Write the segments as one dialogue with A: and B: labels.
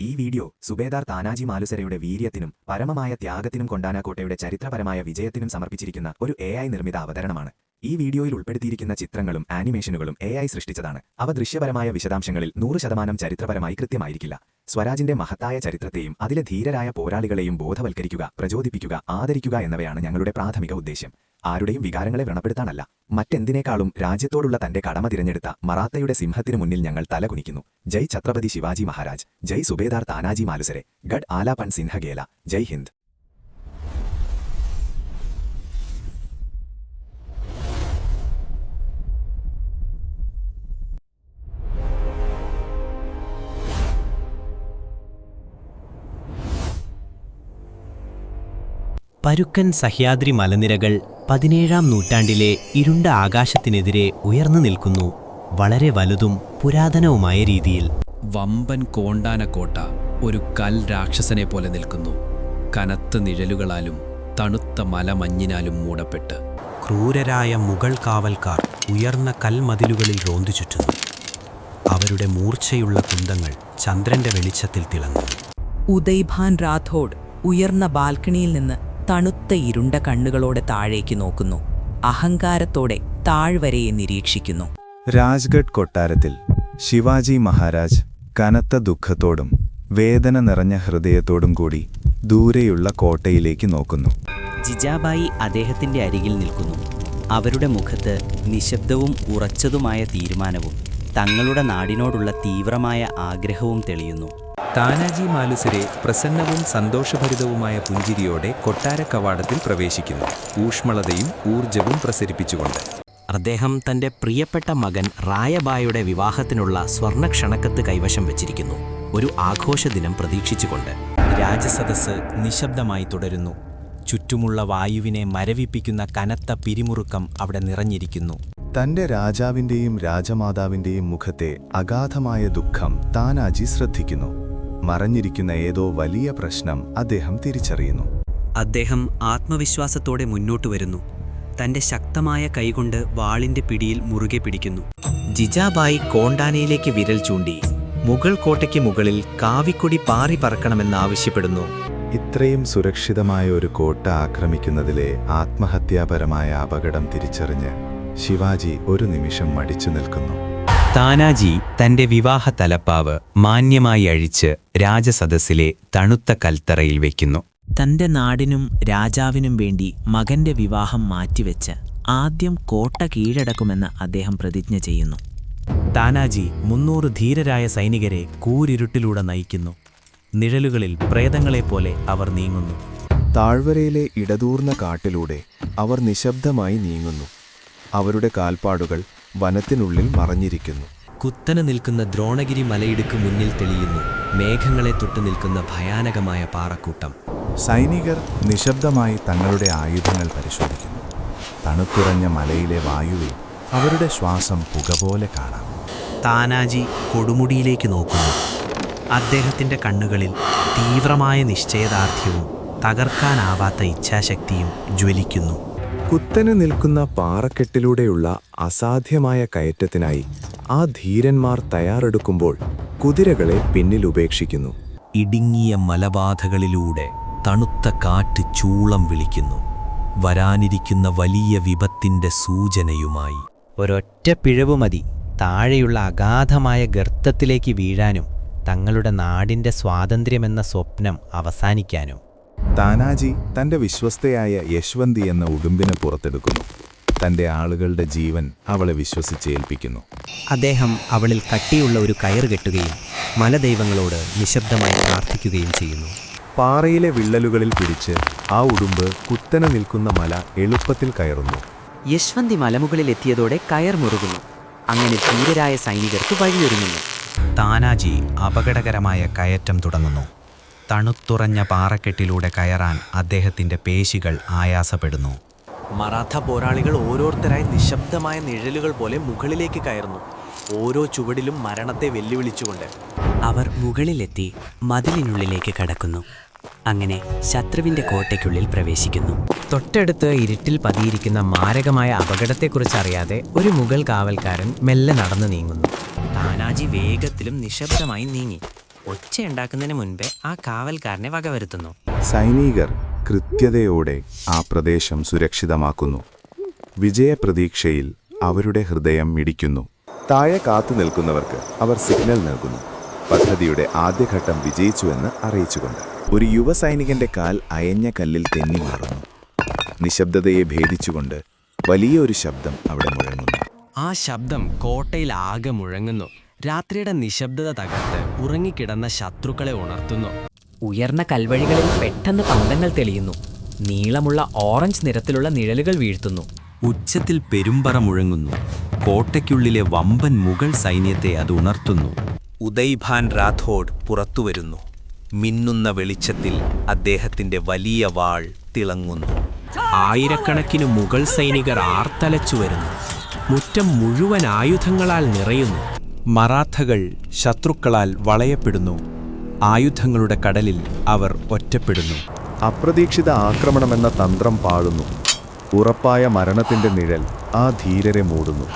A: ഈ വീഡിയോ സുബേദാർ താനാജി മാലുസരയുടെ വീര്യത്തിനും പരമമായ ത്യാഗത്തിനും കൊണ്ടാനക്കോട്ടയുടെ ചരിത്രപരമായ വിജയത്തിനും സമർപ്പിച്ചിരിക്കുന്ന ഒരു AI നിർമ്മിത അവതരണമാണ്. ഈ വീഡിയോയിൽ ഉൾപ്പെടുത്തിയിരിക്കുന്ന ചിത്രങ്ങളും ആനിമേഷനുകളും AI സൃഷ്ടിച്ചതാണ്. അവ ദൃശ്യപരമായ വിശദാംശങ്ങളിൽ 100% ചരിത്രപരമായി കൃത്യമായിരിക്കില്ല. സ്വരാജിന്റെ മഹത്തായ ചരിത്രത്തെയും അതിലെ ധീരരായ പോരാളികളെയും ബോധവൽക്കരിക്കുക, പ്രചോദിപ്പിക്കുക, ആദരിക്കുക എന്നവയാണ് ഞങ്ങളുടെ പ്രാഥമിക ഉദ്ദേശ്യം. ആരുടെയും വികാരങ്ങളെ വ്രണപ്പെടുത്താനല്ല. മറ്റെന്തിനേക്കാളും രാജ്യത്തോടുള്ള തന്റെ കടമ തിരഞ്ഞെടുത്ത മറാത്തയുടെ സിംഹത്തിനു മുന്നിൽ ഞങ്ങൾ തലകുനിക്കുന്നു. ജയ് ഛത്രപതി ശിവാജി മഹാരാജ്, ജയ് സുബേദാർ താനാജി മാലുസരെ, ഗഡ് ആലാപൻ സിൻഹഗേല, ജയ് ഹിന്ദ്.
B: പരുക്കൻ സഹ്യാദ്രി മലനിരകൾ 17-ാം നൂറ്റാണ്ടിലെ ഇരുണ്ട ആകാശത്തിനെതിരെ ഉയർന്നു നിൽക്കുന്നു, വളരെ വലുതും പുരാതനവുമായ രീതിയിൽ.
C: വമ്പൻ കോണ്ടാനക്കോട്ട ഒരു കൽ രാക്ഷസനെ പോലെ നിൽക്കുന്നു, കനത്ത നിഴലുകളാലും തണുത്ത മലമഞ്ഞിനാലും മൂടപ്പെട്ട്.
B: ക്രൂരരായ മുഗൾ കാവൽക്കാർ ഉയർന്ന കൽമതിലുകളിൽ റോന്തു ചുറ്റുന്നു. അവരുടെ മൂർച്ചയുള്ള കുന്തങ്ങൾ ചന്ദ്രന്റെ വെളിച്ചത്തിൽ തിളങ്ങുന്നു.
D: ഉദയ്ഭാൻ റാഥോഡ് ഉയർന്ന ബാൽക്കണിയിൽ നിന്ന് തണുത്ത ഇരുണ്ട കണ്ണുകളോടെ താഴേക്ക് നോക്കുന്നു, അഹങ്കാരത്തോടെ താഴ്വരയെ നിരീക്ഷിക്കുന്നു.
E: രാജ്ഗഡ് കൊട്ടാരത്തിൽ ശിവാജി മഹാരാജ് കനത്ത ദുഃഖത്തോടും വേദന നിറഞ്ഞ ഹൃദയത്തോടും കൂടി ദൂരെയുള്ള കോട്ടയിലേക്ക് നോക്കുന്നു.
F: ജിജാബായി അദ്ദേഹത്തിന്റെ അരികിൽ നിൽക്കുന്നു. അവരുടെ മുഖത്ത് നിശബ്ദവും ഉറച്ചതുമായ തീരുമാനവും തങ്ങളുടെ നാടിനോടുള്ള തീവ്രമായ ആഗ്രഹവും തെളിയുന്നു.
G: താനാജി മാലുസരെ പ്രസന്നവും സന്തോഷഭരിതവുമായ പുഞ്ചിരിയോടെ കൊട്ടാര കവാടത്തിൽ പ്രവേശിക്കുന്നു, ഊഷ്മളതയും ഊർജവും പ്രസരിപ്പിച്ചുകൊണ്ട്.
B: അദ്ദേഹം തന്റെ പ്രിയപ്പെട്ട മകൻ റായബായുടെ വിവാഹത്തിനുള്ള സ്വർണ്ണക്ഷണക്കത്ത് കൈവശം വച്ചിരിക്കുന്നു, ഒരു ആഘോഷദിനം പ്രതീക്ഷിച്ചുകൊണ്ട്. രാജസദസ്സ് നിശബ്ദമായി തുടരുന്നു. ചുറ്റുമുള്ള വായുവിനെ മരവിപ്പിക്കുന്ന കനത്ത പിരിമുറുക്കം അവിടെ നിറഞ്ഞിരിക്കുന്നു.
E: തന്റെ രാജാവിന്റെയും രാജമാതാവിന്റെയും മുഖത്തെ അഗാധമായ ദുഃഖം താനാജി ശ്രദ്ധിക്കുന്നു. മറഞ്ഞിരിക്കുന്ന ഏതോ വലിയ പ്രശ്നം അദ്ദേഹം തിരിച്ചറിയുന്നു.
F: അദ്ദേഹം ആത്മവിശ്വാസത്തോടെ മുന്നോട്ടു വരുന്നു. തന്റെ ശക്തമായ കൈകൊണ്ട് വാളിന്റെ പിടിയിൽ മുറുകെ പിടിക്കുന്നു.
B: ജിജാബായി കോണ്ടാനയിലേക്ക് വിരൽ ചൂണ്ടി മുഗൾ കോട്ടയ്ക്ക് മുകളിൽ കാവിക്കൊടി പാറി പറക്കണമെന്നാവശ്യപ്പെടുന്നു.
E: ഇത്രയും സുരക്ഷിതമായ ഒരു കോട്ട ആക്രമിക്കുന്നതിലെ ആത്മഹത്യാപരമായ അപകടം തിരിച്ചറിഞ്ഞ് ശിവാജി ഒരു നിമിഷം മടിച്ചു നിൽക്കുന്നു.
B: താനാജി തന്റെ വിവാഹ തലപ്പാവ് മാന്യമായി അഴിച്ച് രാജസദസ്സിലെ തണുത്ത കൽത്തറയിൽ വയ്ക്കുന്നു.
D: തന്റെ നാടിനും രാജാവിനും വേണ്ടി മകന്റെ വിവാഹം മാറ്റിവെച്ച് ആദ്യം കോട്ട കീഴടക്കുമെന്ന് അദ്ദേഹം പ്രതിജ്ഞ ചെയ്യുന്നു.
B: താനാജി 300 ധീരരായ സൈനികരെ കൂരിരുട്ടിലൂടെ നയിക്കുന്നു. നിഴലുകളിൽ പ്രേതങ്ങളെപ്പോലെ അവർ നീങ്ങുന്നു.
E: താഴ്വരയിലെ ഇടതൂർന്ന കാട്ടിലൂടെ അവർ നിശബ്ദമായി നീങ്ങുന്നു. അവരുടെ കാൽപ്പാടുകൾ വനത്തിനുള്ളിൽ മറഞ്ഞിരിക്കുന്നു.
B: കുത്തനെ നിൽക്കുന്ന ദ്രോണഗിരി മലയിടുക്ക് മുന്നിൽ തെളിയുന്നു, മേഘങ്ങളെ തൊട്ടു നിൽക്കുന്ന ഭയാനകമായ പാറക്കൂട്ടം.
E: സൈനികർ നിശബ്ദമായി തങ്ങളുടെ ആയുധങ്ങൾ പരിശോധിക്കുന്നു. തണുത്തുറഞ്ഞ മലയിലെ വായുവിൽ അവരുടെ ശ്വാസം പുകപോലെ കാണാം.
B: താനാജി കൊടുമുടിയിലേക്ക് നോക്കുന്നു. അദ്ദേഹത്തിന്റെ കണ്ണുകളിൽ തീവ്രമായ നിശ്ചയദാർഢ്യവും തകർക്കാനാവാത്ത ഇച്ഛാശക്തിയും ജ്വലിക്കുന്നു.
E: കുത്തനെ നിൽക്കുന്ന പാറക്കെട്ടിലൂടെയുള്ള അസാധ്യമായ കയറ്റത്തിനായി ആ ധീരന്മാർ തയ്യാറെടുക്കുമ്പോൾ കുതിരകളെ പിന്നിൽ ഉപേക്ഷിക്കുന്നു.
B: ഇടുങ്ങിയ മലബാധകളിലൂടെ തണുത്ത കാറ്റ് ചൂളം വിളിക്കുന്നു, വരാനിരിക്കുന്ന വലിയ വിപത്തിന്റെ സൂചനയുമായി. ഒരൊറ്റ പിഴവ് മതി താഴെയുള്ള അഗാധമായ ഗർത്തത്തിലേക്ക് വീഴാനും തങ്ങളുടെ നാടിന്റെ സ്വാതന്ത്ര്യമെന്ന സ്വപ്നം അവസാനിക്കാനും.
E: താനാജി തന്റെ വിശ്വസ്തയായ യശ്വന്തി എന്ന ഉടുമ്പിനെ പുറത്തെടുക്കുന്നു. തന്റെ ആളുകളുടെ ജീവൻ അവളെ വിശ്വസിച്ചേൽപ്പിക്കുന്നു.
B: അദ്ദേഹം അവളിൽ കട്ടിയുള്ള ഒരു കയർ കെട്ടുകയും മലദൈവങ്ങളോട് നിശബ്ദമായി പ്രാർത്ഥിക്കുകയും ചെയ്യുന്നു.
E: പാറയിലെ വിള്ളലുകളിൽ പിടിച്ച് ആ ഉടുമ്പ് കുത്തനെ നിൽക്കുന്ന മല എളുപ്പത്തിൽ കയറുന്നു.
F: യശ്വന്തി മലമുകളിലെത്തിയതോടെ കയർ മുറുകുന്നു. അങ്ങനെ ധീരരായ സൈനികർക്ക് വഴിയൊരുങ്ങുന്നു.
B: താനാജി അപകടകരമായ കയറ്റം തുടങ്ങുന്നു. തണുത്തുറഞ്ഞ പാറക്കെട്ടിലൂടെ കയറാൻ അദ്ദേഹത്തിന്റെ പേശികൾ ആയാസപ്പെടുന്നു. മറാത്ത പോരാളികൾ ഓരോരുത്തരായി നിശബ്ദമായ നിഴലുകൾ പോലെ മുകളിലേക്ക് കയറുന്നു, ഓരോ ചുവടിലും മരണത്തെ വെല്ലുവിളിച്ചുകൊണ്ട്.
F: അവർ മുകളിലെത്തി മതിലിനുള്ളിലേക്ക് കടക്കുന്നു. അങ്ങനെ ശത്രുവിന്റെ കോട്ടയ്ക്കുള്ളിൽ പ്രവേശിക്കുന്നു.
B: തൊട്ടടുത്ത് ഇരുട്ടിൽ പതിയിരിക്കുന്ന മാരകമായ അപകടത്തെക്കുറിച്ചറിയാതെ ഒരു മുഗൾ കാവൽക്കാരൻ മെല്ലെ നടന്നു നീങ്ങുന്നു. താനാജി വേഗത്തിലും നിശബ്ദമായി നീങ്ങി.
D: ഒച്ചയുണ്ടാക്കുന്നതിന് മുൻപേ ആ കാവൽക്കാരനെ വകവരുത്തുന്നു.
E: സൈനികർ കൃത്യതയോടെ ആ പ്രദേശം സുരക്ഷിതമാക്കുന്നു. വിജയപ്രതീക്ഷയിൽ അവരുടെ ഹൃദയം മിടിക്കുന്നു. താഴെ കാത്തു നിൽക്കുന്നവർക്ക് അവർ സിഗ്നൽ നൽകുന്നു, പദ്ധതിയുടെ ആദ്യഘട്ടം വിജയിച്ചുവെന്ന് അറിയിച്ചുകൊണ്ട്. ഒരു യുവ സൈനികന്റെ കാൽ അയഞ്ഞ കല്ലിൽ തെന്നി മാറുന്നു. നിശബ്ദതയെ ഭേദിച്ചുകൊണ്ട് വലിയൊരു ശബ്ദം അവിടെ മുഴങ്ങുന്നു.
B: ആ ശബ്ദം കോട്ടയിൽ ആകെ മുഴങ്ങുന്നു. രാത്രിയുടെ നിശബ്ദത തകർത്ത് ഉറങ്ങിക്കിടന്ന ശത്രുക്കളെ ഉണർത്തുന്നു.
H: ഉയർന്ന കൽവഴികളിൽ പെട്ടെന്ന് പന്തങ്ങൾ തെളിയുന്നു. നീളമുള്ള ഓറഞ്ച് നിറത്തിലുള്ള നിഴലുകൾ വീഴ്ത്തുന്നു.
G: ഉച്ചത്തിൽ പെരുമ്പറ മുഴങ്ങുന്നു. കോട്ടയ്ക്കുള്ളിലെ വമ്പൻ മുഗൾ സൈന്യത്തെ അത് ഉണർത്തുന്നു. ഉദയ്ഭാൻ റാഥോഡ് പുറത്തുവരുന്നു. മിന്നുന്ന വെളിച്ചത്തിൽ അദ്ദേഹത്തിന്റെ വലിയ വാൾ തിളങ്ങുന്നു.
B: ആയിരക്കണക്കിന് മുഗൾ സൈനികർ ആർത്തലച്ചു വരുന്നു. മുറ്റം മുഴുവൻ ആയുധങ്ങളാൽ നിറയുന്നു.
G: മറാത്തകൾ ശത്രുക്കളാൽ വളയപ്പെടുന്നു. ആയുധങ്ങളുടെ കടലിൽ അവർ ഒറ്റപ്പെടുന്നു.
E: അപ്രതീക്ഷിത ആക്രമണമെന്ന തന്ത്രം പാഴുന്നു. ഉറപ്പായ മരണത്തിന്റെ നിഴൽ ആ ധീരരെ മൂടുന്നു.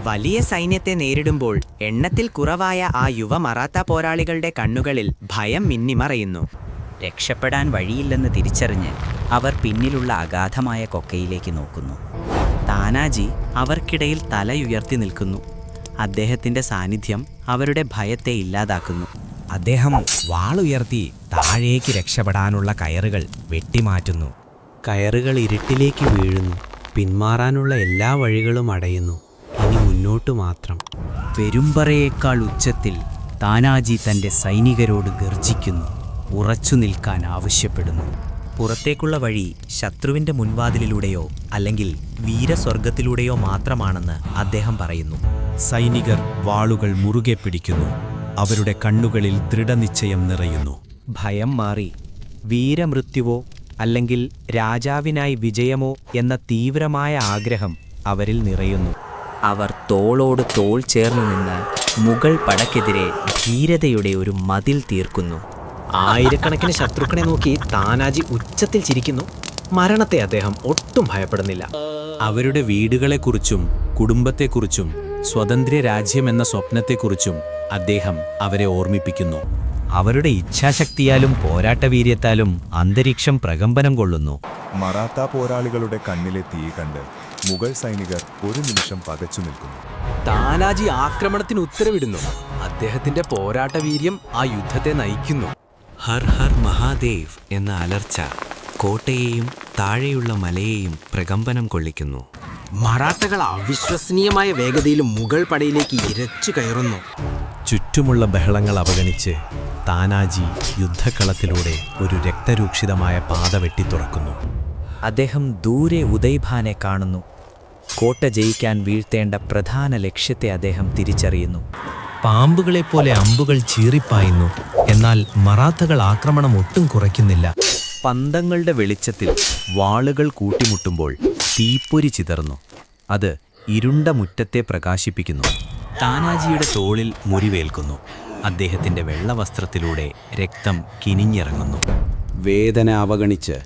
D: വലിയ സൈന്യത്തെ നേരിടുമ്പോൾ എണ്ണത്തിൽ കുറവായ ആ യുവ മറാത്ത പോരാളികളുടെ കണ്ണുകളിൽ ഭയം മിന്നിമറയുന്നു. രക്ഷപ്പെടാൻ വഴിയില്ലെന്ന് തിരിച്ചറിഞ്ഞ് അവർ പിന്നിലുള്ള അഗാധമായ കൊക്കയിലേക്ക് നോക്കുന്നു. താനാജി അവർക്കിടയിൽ തലയുയർത്തി നിൽക്കുന്നു. അദ്ദേഹത്തിന്റെ സാന്നിധ്യം അവരുടെ ഭയത്തെ ഇല്ലാതാക്കുന്നു.
B: അദ്ദേഹം വാളുയർത്തി താഴേക്ക് രക്ഷപ്പെടാനുള്ള കയറുകൾ വെട്ടിമാറ്റുന്നു. കയറുകൾ ഇരുട്ടിലേക്ക് വീഴുന്നു. പിന്മാറാനുള്ള എല്ലാ വഴികളും അടയുന്നു. ഇനി മുന്നോട്ടു മാത്രം.
F: പെരുമ്പറയേക്കാൾ ഉച്ചത്തിൽ താനാജി തൻ്റെ സൈനികരോട് ഗർജിക്കുന്നു. ഉറച്ചു നിൽക്കാൻ ആവശ്യപ്പെടുന്നു.
D: പുറത്തേക്കുള്ള വഴി ശത്രുവിന്റെ മുൻവാതിലിലൂടെയോ അല്ലെങ്കിൽ വീരസ്വർഗത്തിലൂടെയോ മാത്രമാണെന്ന് അദ്ദേഹം പറയുന്നു.
C: സൈനികർ വാളുകൾ മുറുകെ പിടിക്കുന്നു. അവരുടെ കണ്ണുകളിൽ ദൃഢനിശ്ചയം നിറയുന്നു.
D: ഭയം മാറി വീരമൃത്യുവോ അല്ലെങ്കിൽ രാജാവിനായി വിജയമോ എന്ന തീവ്രമായ ആഗ്രഹം അവരിൽ നിറയുന്നു. അവർ തോളോട് തോൾ ചേർന്ന് നിന്ന് മുഗൾ പടക്കെതിരെ ധീരതയുടെ ഒരു മതിൽ തീർക്കുന്നു.
B: ആയിരക്കണക്കിന് ശത്രുക്കളെ നോക്കി താനാജി ഉച്ചത്തിൽ ചിരിക്കുന്നു. മരണത്തെ അദ്ദേഹം ഒട്ടും ഭയപ്പെടുന്നില്ല.
C: അവരുടെ വീടുകളെക്കുറിച്ചും കുടുംബത്തെക്കുറിച്ചും സ്വതന്ത്ര രാജ്യമെന്ന സ്വപ്നത്തെക്കുറിച്ചും അദ്ദേഹം അവരെ ഓർമ്മിപ്പിക്കുന്നു.
B: അവരുടെ ഇച്ഛാശക്തിയാലും പോരാട്ടവീര്യത്താലും അന്തരീക്ഷം പ്രകമ്പനം കൊള്ളുന്നു.
E: മറാത്ത പോരാളികളുടെ കണ്ണിലെ തീ കണ്ട് മുഗൾ സൈനികർ ഒരു നിമിഷം പകച്ചു നിൽക്കുന്നു.
B: താനാജി ആക്രമണത്തിന് ഉത്തരവിടുന്നു. അദ്ദേഹത്തിന്റെ പോരാട്ടവീര്യം ആ യുദ്ധത്തെ നയിക്കുന്നു.
F: ഹർ ഹർ മഹാദേവ് എന്ന അലർച്ച കോട്ടയെയും താഴെയുള്ള മലയെയും പ്രകമ്പനം കൊള്ളിക്കുന്നു.
B: മറാത്തകൾ അവിശ്വസനീയമായ വേഗതയിൽ മുഗൾ പടയിലേക്ക് ഇരച്ചു കയറുന്നു.
C: ചുറ്റുമുള്ള ബഹളങ്ങൾ അവഗണിച്ച് താനാജി യുദ്ധക്കളത്തിലൂടെ ഒരു രക്തരൂക്ഷിതമായ പാത വെട്ടിത്തുറക്കുന്നു.
D: അദ്ദേഹം ദൂരെ ഉദയ്ഭാനെ കാണുന്നു. കോട്ട ജയിക്കാൻ വീഴ്ത്തേണ്ട പ്രധാന ലക്ഷ്യത്തെ അദ്ദേഹം തിരിച്ചറിയുന്നു.
B: പാമ്പുകളെപ്പോലെ അമ്പുകൾ ചീറിപ്പായുന്നു. എന്നാൽ മറാത്തകൾ ആക്രമണം ഒട്ടും കുറയ്ക്കുന്നില്ല.
G: പന്തങ്ങളുടെ വെളിച്ചത്തിൽ വാളുകൾ കൂട്ടിമുട്ടുമ്പോൾ തീപ്പൊരി ചിതറുന്നു. അത് ഇരുണ്ട മുറ്റത്തെ പ്രകാശിപ്പിക്കുന്നു. താനാജിയുടെ തോളിൽ മുറിവേൽക്കുന്നു. അദ്ദേഹത്തിന്റെ വെള്ളവസ്ത്രത്തിലൂടെ രക്തം കിനിഞ്ഞിറങ്ങുന്നു.
I: വേദന അവഗണിച്ച്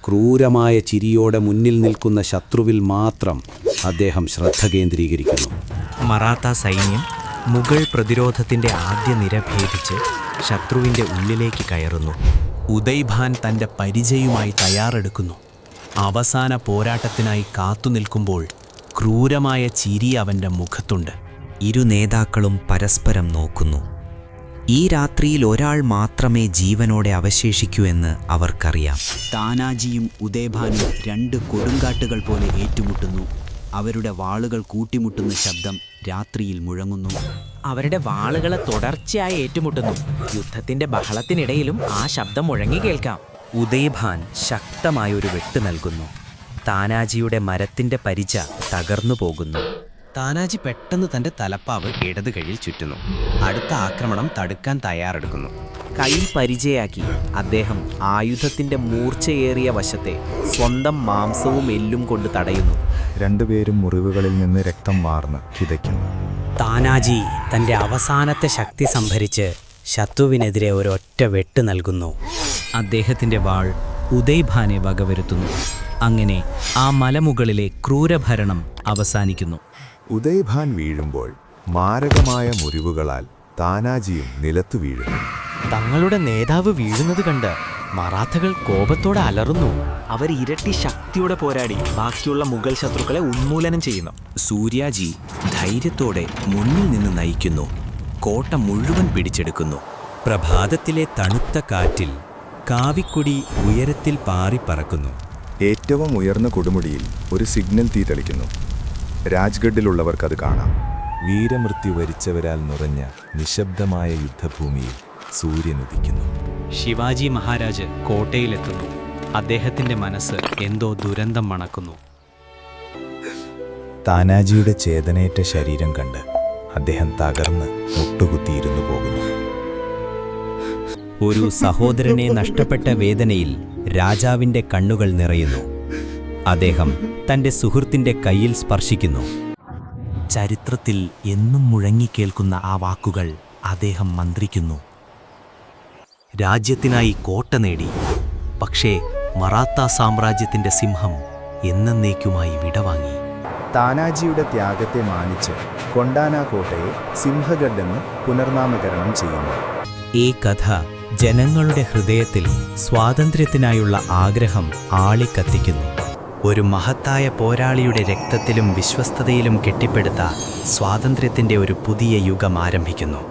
I: ക്രൂരമായ ചിരിയോടെ മുന്നിൽ നിൽക്കുന്ന ശത്രുവിൽ മാത്രം അദ്ദേഹം ശ്രദ്ധ കേന്ദ്രീകരിക്കുന്നു.
D: മറാത്ത സൈന്യം മുഗൾ പ്രതിരോധത്തിന്റെ ആദ്യ നിര ഭേദിച്ച് ശത്രുവിന്റെ ഉള്ളിലേക്ക് കയറുന്നു.
C: ഉദയ്ഭാൻ തന്റെ പരിചയുമായി തയ്യാറെടുക്കുന്നു. അവസാന പോരാട്ടത്തിനായി കാത്തുനിൽക്കുമ്പോൾ ക്രൂരമായ ചിരി അവന്റെ മുഖത്തുണ്ട്.
D: ഇരു നേതാക്കളും പരസ്പരം നോക്കുന്നു. ഈ രാത്രിയിൽ ഒരാൾ മാത്രമേ ജീവനോടെ അവശേഷിക്കൂ എന്ന് അവർക്കറിയാം.
F: താനാജിയും ഉദയ്ഭാനും രണ്ട് കൊടുങ്കാട്ടുകൾ പോലെ ഏറ്റുമുട്ടുന്നു. അവരുടെ വാളുകൾ കൂട്ടിമുട്ടുന്ന ശബ്ദം രാത്രിയിൽ മുഴങ്ങുന്നു.
D: അവരുടെ വാളുകളെ തുടർച്ചയായി ഏറ്റുമുട്ടുന്നു. യുദ്ധത്തിന്റെ ബഹളത്തിനിടയിലും ആ ശബ്ദം മുഴങ്ങി കേൾക്കാം. ഉദയ്ഭാൻ ശക്തമായൊരു വെട്ട് നൽകുന്നു. താനാജിയുടെ മരത്തിന്റെ പരിച തകർന്നു പോകുന്നു.
B: താനാജി പെട്ടെന്ന് തന്റെ തലപ്പാവ് ഇടത് കൈയിൽ ചുറ്റുന്നു. അടുത്ത ആക്രമണം തടുക്കാൻ തയ്യാറെടുക്കുന്നു.
D: കൈ പരിചയാക്കി അദ്ദേഹം ആയുധത്തിന്റെ മൂർച്ചയേറിയ വശത്തെ സ്വന്തം മാംസവും എല്ലും കൊണ്ട് തടയുന്നു.
E: രണ്ടുപേരും മുറിവുകളിൽ നിന്ന് രക്തം വാർന്ന് കിതയ്ക്കുന്നു.
F: താനാജി തൻ്റെ അവസാനത്തെ ശക്തി സംഭരിച്ച് ശത്രുവിനെതിരെ ഒരൊറ്റ വെട്ട് നൽകുന്നു. അദ്ദേഹത്തിൻ്റെ വാൾ ഉദയ്ഭാനെ വകവരുത്തുന്നു. അങ്ങനെ ആ മലമുകളിലെ ക്രൂരഭരണം അവസാനിക്കുന്നു.
E: ഉദയ്ഭാൻ വീഴുമ്പോൾ മാരകമായ മുറിവുകളാൽ താനാജിയും നിലത്തു വീഴുന്നു.
B: തങ്ങളുടെ നേതാവ് വീഴുന്നത് കണ്ട് മറാത്തകൾ കോപത്തോടെ അലറുന്നു.
J: അവർ ഇരട്ടി ശക്തിയോടെ പോരാടി ബാക്കിയുള്ള മുഗൾ ശത്രുക്കളെ ഉന്മൂലനം ചെയ്യുന്നു.
G: സൂര്യാജി ധൈര്യത്തോടെ മുന്നിൽ നിന്ന് നയിക്കുന്നു. കോട്ട മുഴുവൻ പിടിച്ചെടുക്കുന്നു. പ്രഭാതത്തിലെ തണുത്ത കാറ്റിൽ കാവിക്കൊടി ഉയരത്തിൽ പാറിപ്പറക്കുന്നു.
E: ഏറ്റവും ഉയർന്ന കൊടുമുടിയിൽ ഒരു സിഗ്നൽ തീ തെളിക്കുന്നു. രാജ്ഗഡിലുള്ളവർക്കത് കാണാം.
K: വീരമൃത്യു വരിച്ചവരാൽ നിറഞ്ഞ നിശബ്ദമായ യുദ്ധഭൂമിയിൽ സൂര്യൻ ഉദിക്കുന്നു.
C: ശിവാജി മഹാരാജ് കോട്ടയിലെത്തുന്നു. അദ്ദേഹത്തിന്റെ മനസ്സ് എന്തോ ദുരന്തം മണക്കുന്നു.
K: താനാജിയുടെ ചേതനയേറ്റ ശരീരം കണ്ട് അദ്ദേഹം തകർന്ന് മുട്ടുകുത്തിയിരുന്നു പോകുന്നു.
B: ഒരു സഹോദരനെ നഷ്ടപ്പെട്ട വേദനയിൽ രാജാവിൻ്റെ കണ്ണുകൾ നിറയുന്നു. അദ്ദേഹം തൻ്റെ സുഹൃത്തിൻ്റെ കയ്യിൽ സ്പർശിക്കുന്നു.
G: ചരിത്രത്തിൽ എന്നും മുഴങ്ങിക്കേൾക്കുന്ന ആ വാക്കുകൾ അദ്ദേഹം മന്ത്രിക്കുന്നു. രാജ്യത്തിനായി കോട്ട നേടി, പക്ഷേ മറാത്ത സാമ്രാജ്യത്തിന്റെ സിംഹം എന്നേക്കുമായി വിടവാങ്ങി.
E: താനാജിയുടെ ത്യാഗത്തെ മാനിച്ച് കൊണ്ടാന കോട്ടയെ സിംഹഗഡ് എന്ന് പുനർനാമകരണം ചെയ്യുന്നു.
B: ഈ കഥ ജനങ്ങളുടെ ഹൃദയത്തിൽ സ്വാതന്ത്ര്യത്തിനായുള്ള ആഗ്രഹം ആളിക്കത്തിക്കുന്നു.
G: ഒരു മഹത്തായ പോരാളിയുടെ രക്തത്തിലും വിശ്വസ്തതയിലും കെട്ടിപ്പടുത്ത സ്വാതന്ത്ര്യത്തിന്റെ ഒരു പുതിയ യുഗം ആരംഭിക്കുന്നു.